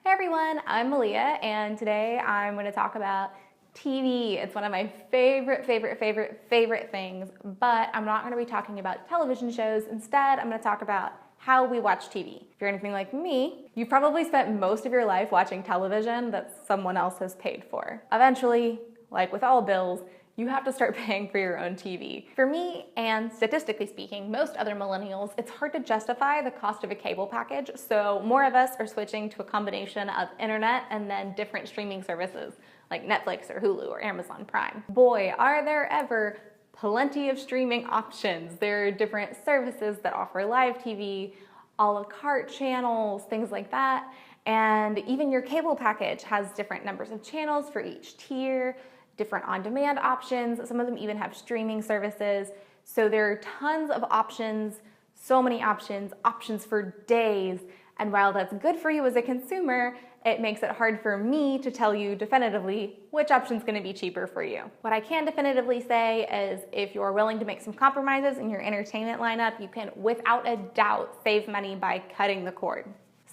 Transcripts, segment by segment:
Hey everyone, I'm Meleah, and today I'm going to talk about TV. It's one of my favorite things, but I'm not going to be talking about television shows. Instead, I'm going to talk about how we watch TV. If you're anything like me, you've probably spent most of your life watching television that someone else has paid for. Eventually, like with all bills, you have to start paying for your own TV. For me, and statistically speaking, most other millennials, it's hard to justify the cost of a cable package, so more of us are switching to a combination of internet and then different streaming services like Netflix or Hulu or Amazon Prime. Boy, are there ever plenty of streaming options. There are different services that offer live TV, a la carte channels, things like that, and even your cable package has different numbers of channels for each tier, different on-demand options. Some of them even have streaming services. So there are tons of options, so many options for days. And while that's good for you as a consumer, it makes it hard for me to tell you definitively which option's gonna be cheaper for you. What I can definitively say is if you're willing to make some compromises in your entertainment lineup, you can without a doubt save money by cutting the cord.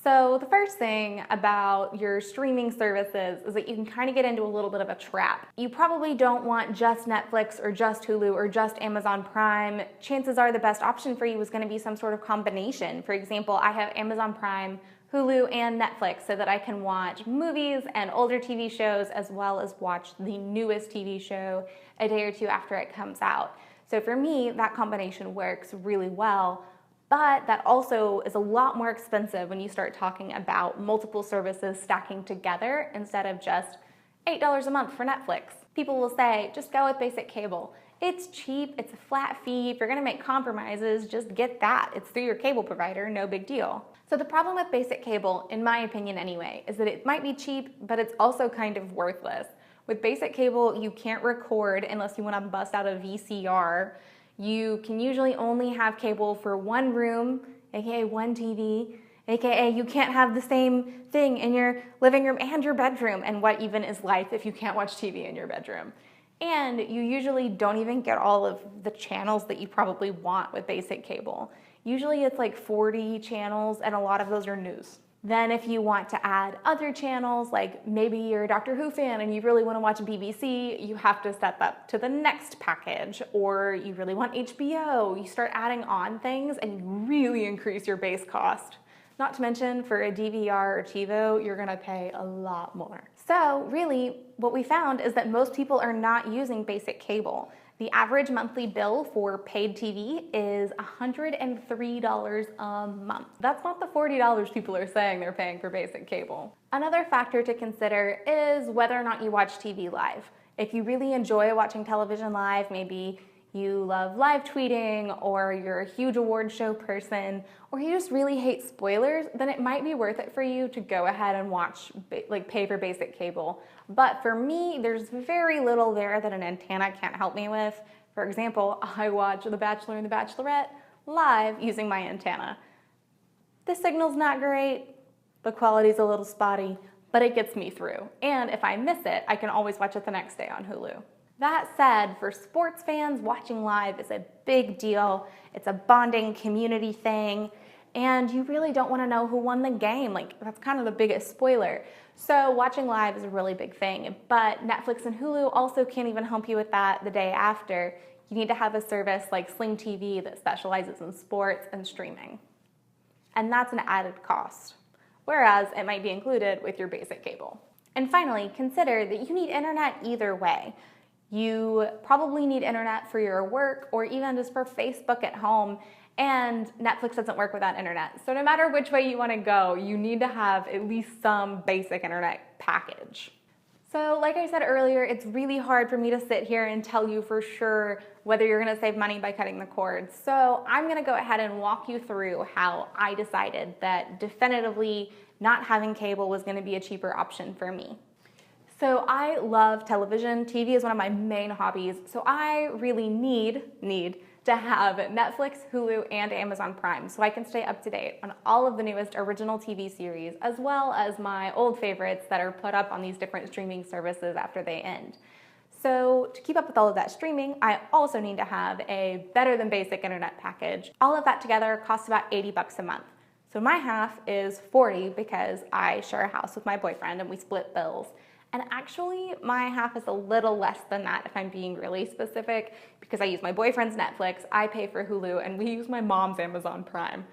So the first thing about your streaming services is that you can kind of get into a little bit of a trap. You probably don't want just Netflix or just Hulu or just Amazon Prime. Chances are the best option for you is going to be some sort of combination. For example, I have Amazon Prime, Hulu, and Netflix so that I can watch movies and older TV shows as well as watch the newest TV show a day or two after it comes out. So for me, that combination works really well. But that also is a lot more expensive when you start talking about multiple services stacking together instead of just $8 a month for Netflix. People will say, just go with basic cable. It's cheap, it's a flat fee. If you're gonna make compromises, just get that. It's through your cable provider, no big deal. So the problem with basic cable, in my opinion anyway, is that it might be cheap, but it's also kind of worthless. With basic cable, you can't record unless you wanna bust out a VCR. You can usually only have cable for one room, aka one TV, aka you can't have the same thing in your living room and your bedroom. And what even is life if you can't watch TV in your bedroom? And you usually don't even get all of the channels that you probably want with basic cable. Usually it's like 40 channels and a lot of those are news. Then if you want to add other channels, like maybe you're a Doctor Who fan and you really want to watch BBC, you have to step up to the next package. Or you really want HBO, you start adding on things and you really increase your base cost. Not to mention for a DVR or TiVo, you're gonna pay a lot more. So really, what we found is that most people are not using basic cable. The average monthly bill for paid TV is $103 a month. That's not the $40 people are saying they're paying for basic cable. Another factor to consider is whether or not you watch TV live. If you really enjoy watching television live, maybe you love live tweeting, or you're a huge award show person, or you just really hate spoilers, then it might be worth it for you to go ahead and watch, pay for basic cable. But for me, there's very little there that an antenna can't help me with. For example, I watch The Bachelor and The Bachelorette live using my antenna. The signal's not great, the quality's a little spotty, but it gets me through. And if I miss it, I can always watch it the next day on Hulu. That said, for sports fans, watching live is a big deal. It's a bonding community thing, and you really don't want to know who won the game. That's kind of the biggest spoiler. So watching live is a really big thing, but Netflix and Hulu also can't even help you with that the day after. You need to have a service like Sling TV that specializes in sports and streaming. And that's an added cost, whereas it might be included with your basic cable. And finally, consider that you need internet either way. You probably need internet for your work or even just for Facebook at home, and Netflix doesn't work without internet. So no matter which way you want to go, you need to have at least some basic internet package. So like I said earlier, it's really hard for me to sit here and tell you for sure whether you're going to save money by cutting the cord. So I'm going to go ahead and walk you through how I decided that definitively not having cable was going to be a cheaper option for me. So I love television. TV is one of my main hobbies. So I really need to have Netflix, Hulu, and Amazon Prime so I can stay up to date on all of the newest original TV series, as well as my old favorites that are put up on these different streaming services after they end. So to keep up with all of that streaming, I also need to have a better than basic internet package. All of that together costs about $80 a month. So my half is $40 because I share a house with my boyfriend and we split bills. And actually, my half is a little less than that if I'm being really specific, because I use my boyfriend's Netflix, I pay for Hulu, and we use my mom's Amazon Prime.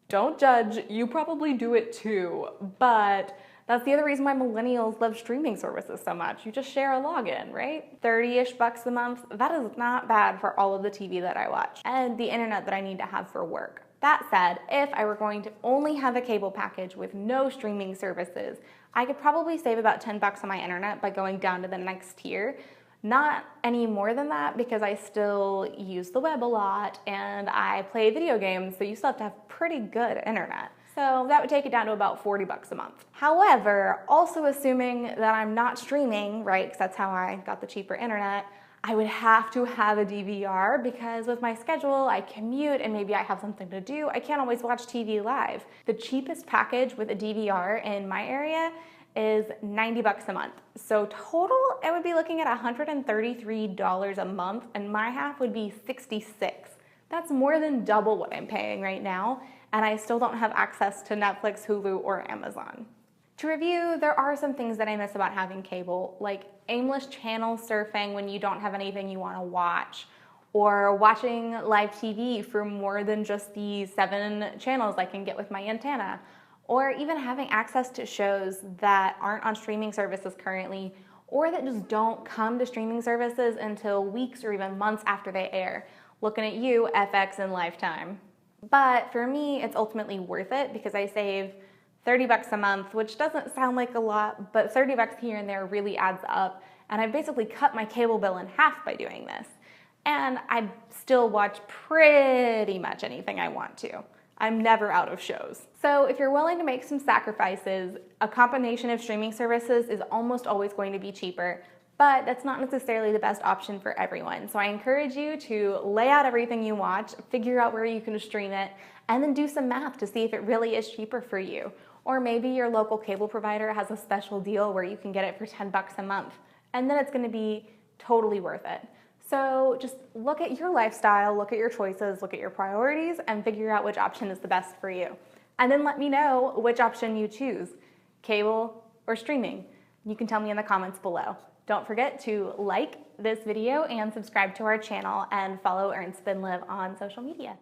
Don't judge, you probably do it too, but that's the other reason why millennials love streaming services so much. You just share a login, right? 30-ish bucks a month, that is not bad for all of the TV that I watch and the internet that I need to have for work. That said, if I were going to only have a cable package with no streaming services, I could probably save about 10 bucks on my internet by going down to the next tier. Not any more than that because I still use the web a lot and I play video games, so you still have to have pretty good internet. So that would take it down to about 40 bucks a month. However, also assuming that I'm not streaming, right, because that's how I got the cheaper internet, I would have to have a DVR because with my schedule, I commute and maybe I have something to do. I can't always watch TV live. The cheapest package with a DVR in my area is 90 bucks a month. So total, I would be looking at $133 a month and my half would be 66. That's more than double what I'm paying right now, and I still don't have access to Netflix, Hulu, or Amazon. To review, there are some things that I miss about having cable, like aimless channel surfing when you don't have anything you want to watch, or watching live TV for more than just the 7 channels I can get with my antenna, or even having access to shows that aren't on streaming services currently, or that just don't come to streaming services until weeks or even months after they air. Looking at you, FX and Lifetime. But for me, it's ultimately worth it because I save 30 bucks a month, which doesn't sound like a lot, but 30 bucks here and there really adds up. And I've basically cut my cable bill in half by doing this. And I still watch pretty much anything I want to. I'm never out of shows. So if you're willing to make some sacrifices, a combination of streaming services is almost always going to be cheaper, but that's not necessarily the best option for everyone. So I encourage you to lay out everything you watch, figure out where you can stream it, and then do some math to see if it really is cheaper for you. Or maybe your local cable provider has a special deal where you can get it for 10 bucks a month, and then it's gonna be totally worth it. So just look at your lifestyle, look at your choices, look at your priorities, and figure out which option is the best for you. And then let me know which option you choose, cable or streaming. You can tell me in the comments below. Don't forget to like this video and subscribe to our channel and follow Earn Spin Live on social media.